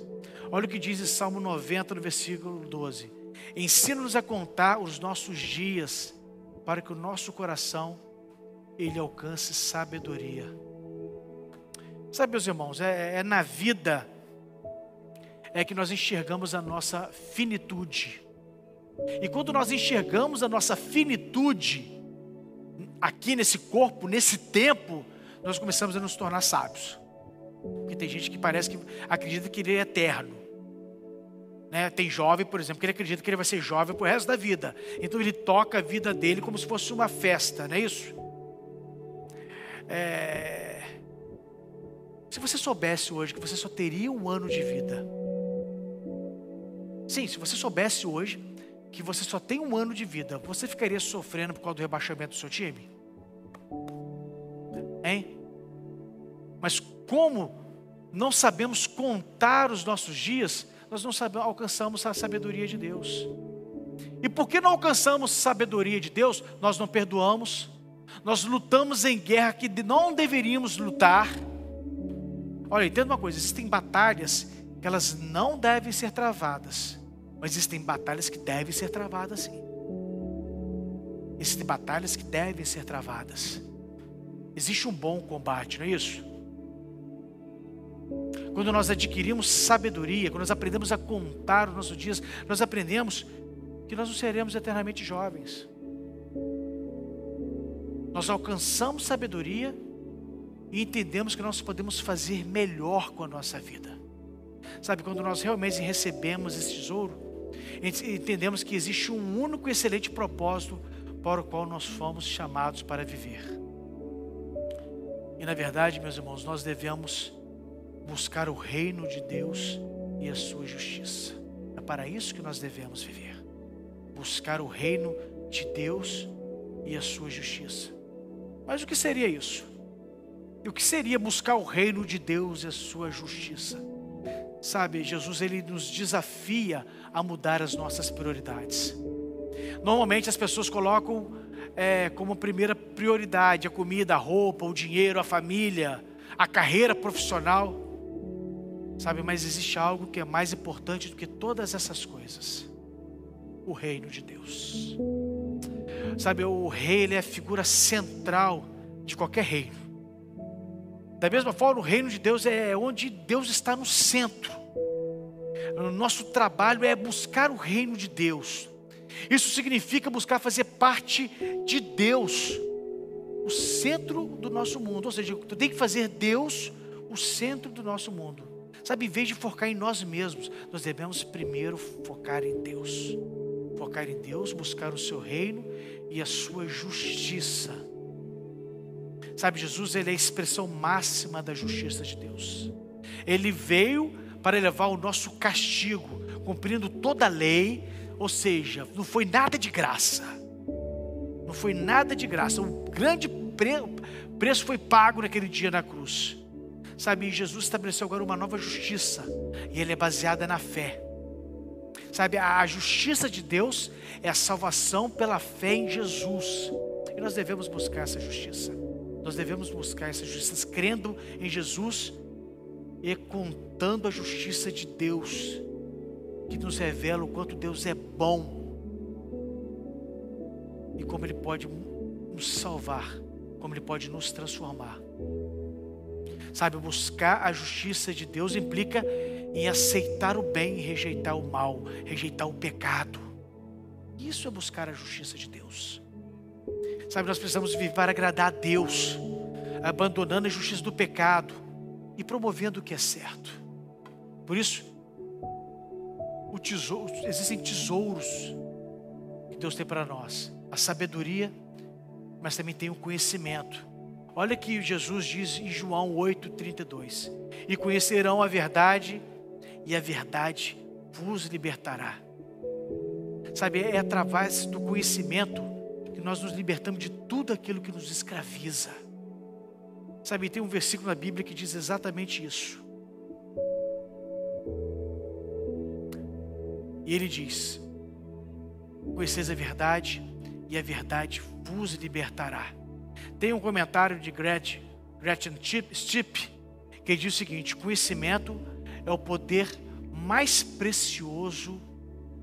S4: Olha o que diz em Salmo 90, no versículo 12. Ensina-nos a contar os nossos dias, para que o nosso coração, ele alcance sabedoria. Sabe, meus irmãos, é na vida que nós enxergamos a nossa finitude. E quando nós enxergamos a nossa finitude aqui nesse corpo, nesse tempo, nós começamos a nos tornar sábios. Porque tem gente que parece que acredita que ele é eterno. Né? Tem jovem, por exemplo, que ele acredita que ele vai ser jovem pro resto da vida. Então ele toca a vida dele como se fosse uma festa, não é isso? Se você soubesse hoje que você só teria 1 ano de vida. Sim, se você soubesse hoje que você só tem 1 ano de vida, você ficaria sofrendo por causa do rebaixamento do seu time? Hein? Mas como não sabemos contar os nossos dias, nós não alcançamos a sabedoria de Deus. E porque não alcançamos a sabedoria de Deus, nós não perdoamos, nós lutamos em guerra que não deveríamos lutar. Olha, entenda uma coisa, existem batalhas que elas não devem ser travadas, mas existem batalhas que devem ser travadas sim. Existem batalhas que devem ser travadas. Existe um bom combate, não é isso? Quando nós adquirimos sabedoria, quando nós aprendemos a contar os nossos dias, nós aprendemos que nós não seremos eternamente jovens. Nós alcançamos sabedoria e entendemos que nós podemos fazer melhor com a nossa vida. Sabe, quando nós realmente recebemos esse tesouro, entendemos que existe um único e excelente propósito para o qual nós fomos chamados para viver. E na verdade, meus irmãos, nós devemos buscar o reino de Deus e a sua justiça. É para isso que nós devemos viver. Buscar o reino de Deus e a sua justiça. Mas o que seria isso? E o que seria buscar o reino de Deus e a sua justiça? Sabe, Jesus ele nos desafia a mudar as nossas prioridades. Normalmente as pessoas colocam como primeira prioridade a comida, a roupa, o dinheiro, a família, a carreira profissional. Sabe, mas existe algo que é mais importante do que todas essas coisas. O reino de Deus. Sabe, o rei ele é a figura central de qualquer reino. Da mesma forma, o reino de Deus é onde Deus está no centro. O nosso trabalho é buscar o reino de Deus. Isso significa buscar fazer parte de Deus, o centro do nosso mundo. Ou seja, tu tem que fazer Deus o centro do nosso mundo. Sabe, em vez de focar em nós mesmos, nós devemos primeiro focar em Deus. Focar em Deus, buscar o seu reino e a sua justiça. Sabe, Jesus ele é a expressão máxima da justiça de Deus. Ele veio para levar o nosso castigo, cumprindo toda a lei, ou seja, não foi nada de graça. Não foi nada de graça. O grande preço foi pago naquele dia na cruz. Sabe, Jesus estabeleceu agora uma nova justiça, e ele é baseada na fé. Sabe, a justiça de Deus é a salvação pela fé em Jesus. E nós devemos buscar essa justiça. Nós devemos buscar essa justiça crendo em Jesus e contando a justiça de Deus, que nos revela o quanto Deus é bom e como Ele pode nos salvar, como Ele pode nos transformar. Sabe, buscar a justiça de Deus implica em aceitar o bem e rejeitar o mal, rejeitar o pecado. Isso é buscar a justiça de Deus. Sabe, nós precisamos viver para agradar a Deus, abandonando a justiça do pecado e promovendo o que é certo. Por isso, existem tesouros que Deus tem para nós. A sabedoria, mas também tem o conhecimento. Olha que Jesus diz em João 8:32. E conhecerão a verdade, e a verdade vos libertará. Sabe, é através do conhecimento que nós nos libertamos de tudo aquilo que nos escraviza. Sabe, tem um versículo na Bíblia que diz exatamente isso. E ele diz: conheceis a verdade, e a verdade vos libertará. Tem um comentário de Gretchen Stipp que diz o seguinte: conhecimento é o poder mais precioso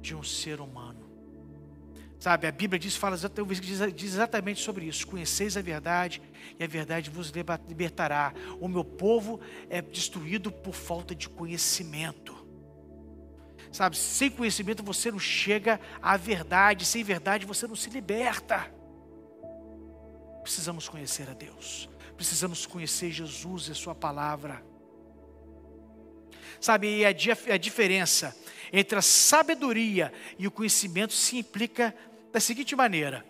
S4: de um ser humano. Sabe, a Bíblia diz exatamente sobre isso. Conheceis a verdade e a verdade vos libertará. O meu povo é destruído por falta de conhecimento. Sabe, sem conhecimento você não chega à verdade, sem verdade você não se liberta. Precisamos conhecer a Deus, precisamos conhecer Jesus e a sua palavra. Sabe, e a diferença entre a sabedoria e o conhecimento se implica da seguinte maneira: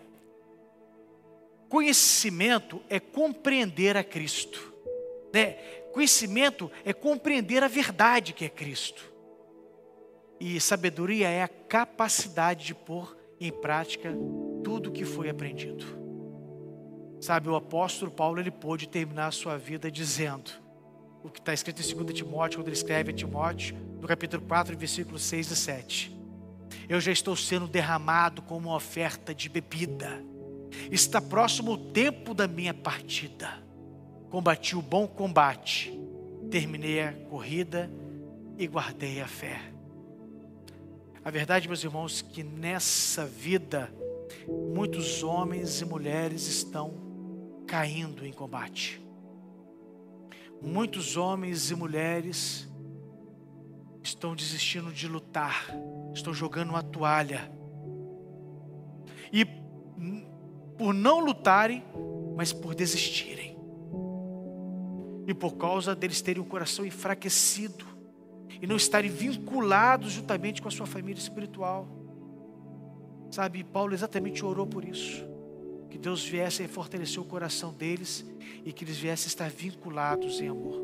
S4: conhecimento é compreender a Cristo, né? Conhecimento é compreender a verdade que é Cristo. E sabedoria é a capacidade de pôr em prática tudo o que foi aprendido. Sabe, o apóstolo Paulo, ele pôde terminar a sua vida dizendo o que está escrito em 2 Timóteo, quando ele escreve a Timóteo, no capítulo 4, versículos 6 e 7. Eu já estou sendo derramado como uma oferta de bebida. Está próximo o tempo da minha partida. Combati o bom combate, terminei a corrida e guardei a fé. A verdade, meus irmãos, que nessa vida, muitos homens e mulheres estão caindo em combate. Muitos homens e mulheres estão desistindo de lutar, estão jogando uma toalha. E por não lutarem, mas por desistirem. E por causa deles terem o coração enfraquecido e não estarem vinculados juntamente com a sua família espiritual. Sabe, Paulo exatamente orou por isso. Que Deus viesse a fortalecer o coração deles e que eles viessem a estar vinculados em amor.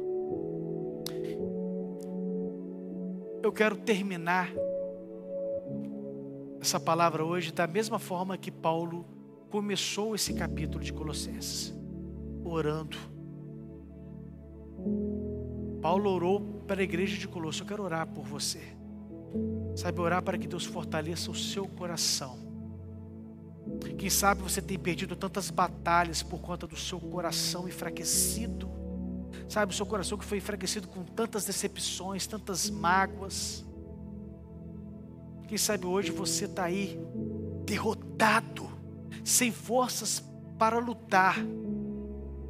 S4: Eu quero terminar essa palavra hoje da mesma forma que Paulo começou esse capítulo de Colossenses, orando. Paulo orou para a igreja de Colossos. Eu quero orar por você. Sabe, orar para que Deus fortaleça o seu coração. Quem sabe você tem perdido tantas batalhas por conta do seu coração enfraquecido. Sabe, o seu coração que foi enfraquecido com tantas decepções, tantas mágoas. Quem sabe hoje você está aí derrotado, sem forças para lutar,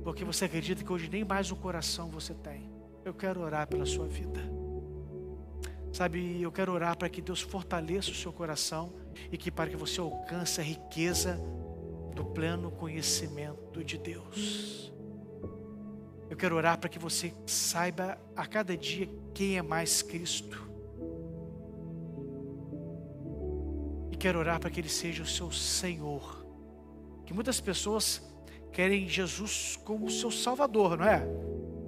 S4: porque você acredita que hoje nem mais um coração você tem. Eu quero orar pela sua vida. Sabe, eu quero orar para que Deus fortaleça o seu coração e que para que você alcance a riqueza do pleno conhecimento de Deus. Eu quero orar para que você saiba a cada dia quem é mais Cristo. E quero orar para que Ele seja o seu Senhor. Que muitas pessoas querem Jesus como seu Salvador, não é?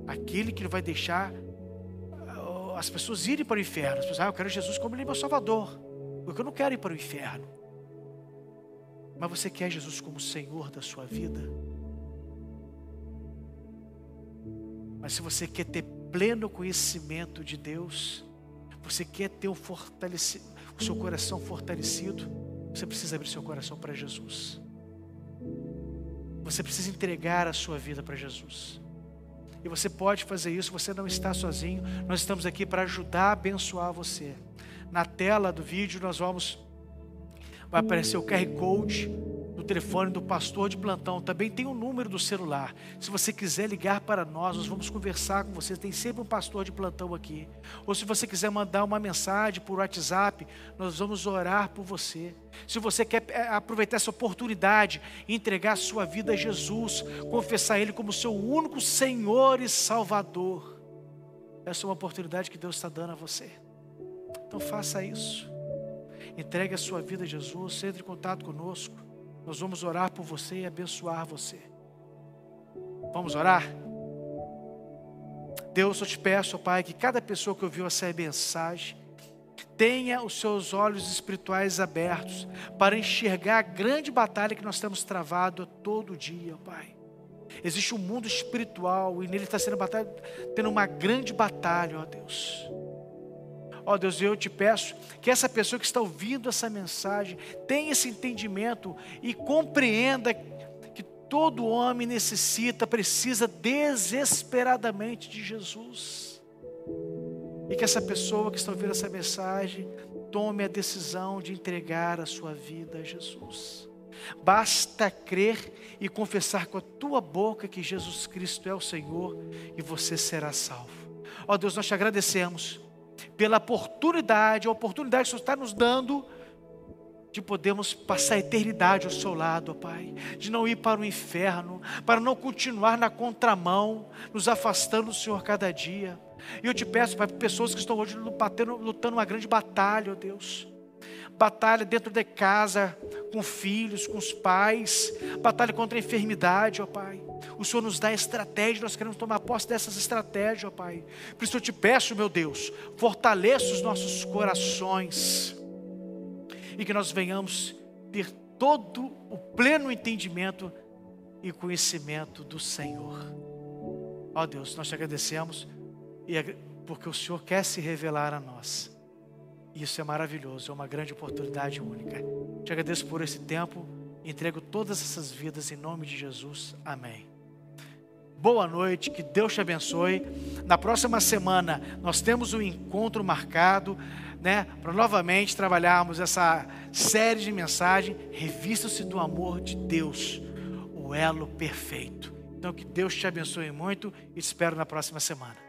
S4: Aquele que não vai deixar as pessoas irem para o inferno. As pessoas, eu quero Jesus como Ele é meu Salvador, porque eu não quero ir para o inferno. Mas você quer Jesus como Senhor da sua vida? Mas se você quer ter pleno conhecimento de Deus, você quer ter o seu coração fortalecido, você precisa abrir seu coração para Jesus. Você precisa entregar a sua vida para Jesus. E você pode fazer isso, você não está sozinho. Nós estamos aqui para ajudar a abençoar você. Na tela do vídeo vai aparecer o QR Code do telefone do pastor de plantão. Também tem o número do celular. Se você quiser ligar para nós vamos conversar com você. Tem sempre um pastor de plantão aqui. Ou se você quiser mandar uma mensagem por WhatsApp, nós vamos orar por você. Se você quer aproveitar essa oportunidade e entregar a sua vida a Jesus, confessar Ele como seu único Senhor e Salvador, essa é uma oportunidade que Deus está dando a você. Então faça isso. Entregue a sua vida a Jesus, entre em contato conosco. Nós vamos orar por você e abençoar você. Vamos orar? Deus, eu te peço, ó Pai, que cada pessoa que ouviu essa mensagem tenha os seus olhos espirituais abertos para enxergar a grande batalha que nós temos travado todo dia, ó Pai. Existe um mundo espiritual e nele está tendo uma grande batalha, ó Deus. Ó Deus, eu te peço que essa pessoa que está ouvindo essa mensagem tenha esse entendimento e compreenda que todo homem precisa desesperadamente de Jesus. E que essa pessoa que está ouvindo essa mensagem tome a decisão de entregar a sua vida a Jesus. Basta crer e confessar com a tua boca que Jesus Cristo é o Senhor e você será salvo. Ó Deus, nós te agradecemos pela oportunidade, a oportunidade que o Senhor está nos dando de podermos passar a eternidade ao seu lado, ó Pai, de não ir para o inferno, para não continuar na contramão, nos afastando do Senhor cada dia. E eu te peço, Pai, para pessoas que estão hoje lutando uma grande batalha, ó Deus, batalha dentro de casa, com filhos, com os pais, batalha contra a enfermidade, ó Pai. O Senhor nos dá estratégia, nós queremos tomar posse dessas estratégias, ó Pai. Por isso eu te peço, meu Deus, fortaleça os nossos corações, e que nós venhamos ter todo o pleno entendimento e conhecimento do Senhor. Ó Deus, nós te agradecemos, porque o Senhor quer se revelar a nós. Isso é maravilhoso, é uma grande oportunidade única. Te agradeço por esse tempo, entrego todas essas vidas em nome de Jesus. Amém. Boa noite, que Deus te abençoe. Na próxima semana nós temos um encontro marcado, para novamente trabalharmos essa série de mensagens, Revista-se do Amor de Deus, o elo perfeito. Então que Deus te abençoe muito e te espero na próxima semana.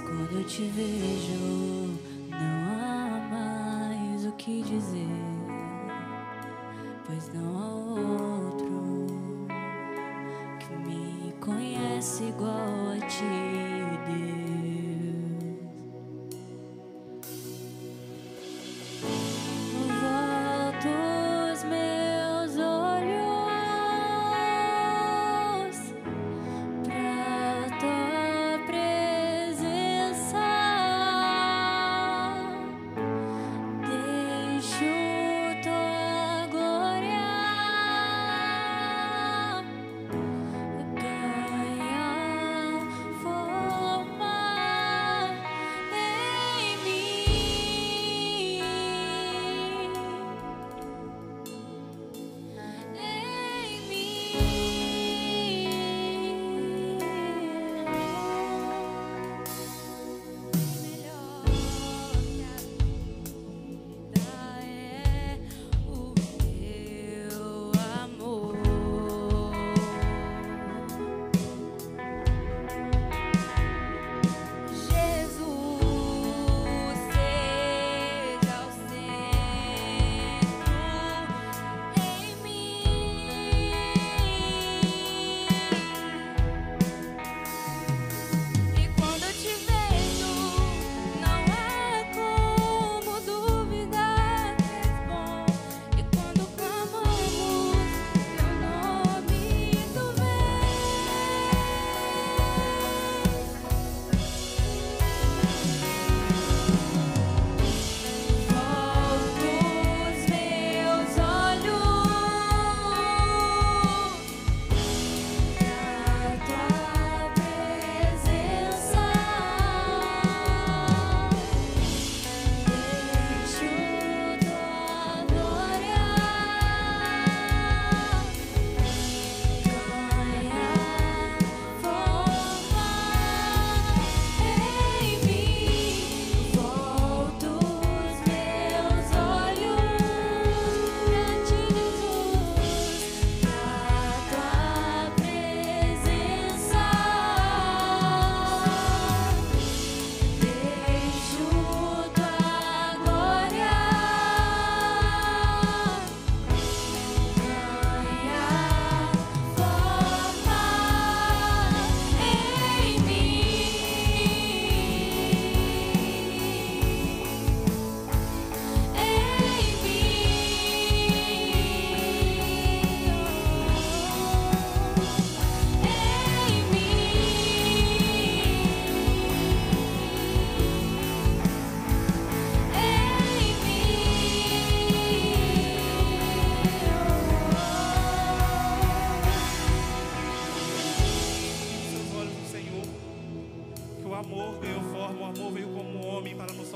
S3: Quando eu te vejo, não há mais o que dizer, pois não há outro que me conhece igual a ti, Deus. Volto os meus olhos pra tua presença. Deixo tua glória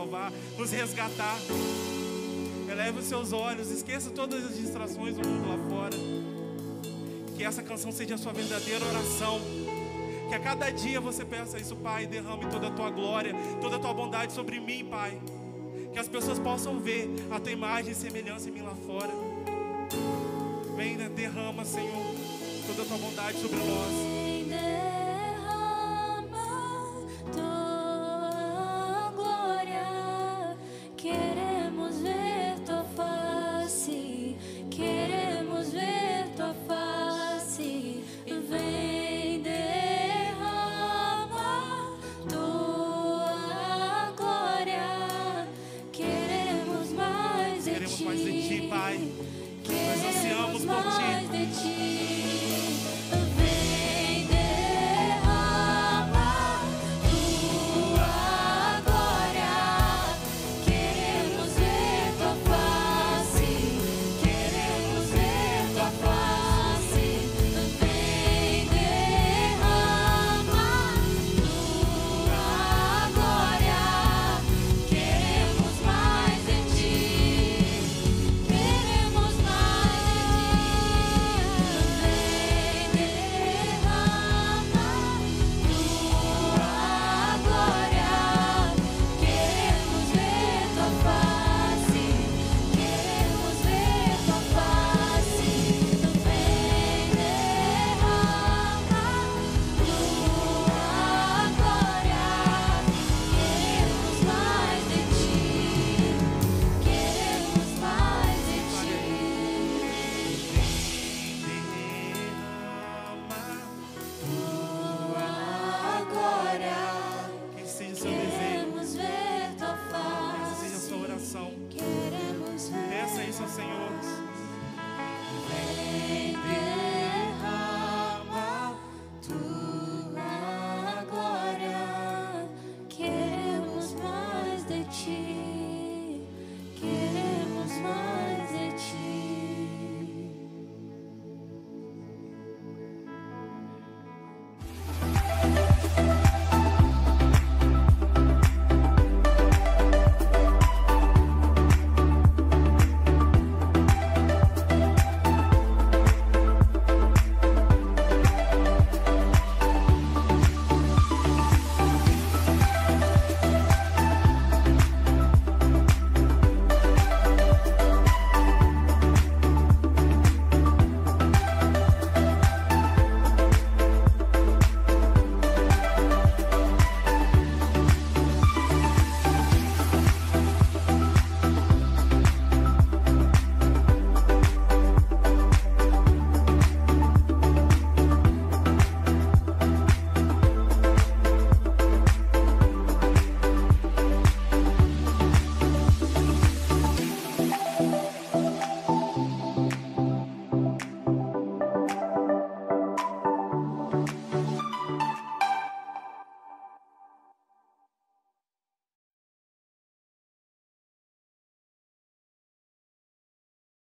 S1: salvar, nos resgatar. Eleve os seus olhos, esqueça todas as distrações do mundo lá fora. Que essa canção seja a sua verdadeira oração. Que a cada dia você peça isso, Pai, derrame toda a tua glória, toda a tua bondade sobre mim, Pai. Que as pessoas possam ver a tua imagem e semelhança em mim lá fora. Venha, derrama, Senhor, toda a tua bondade sobre nós.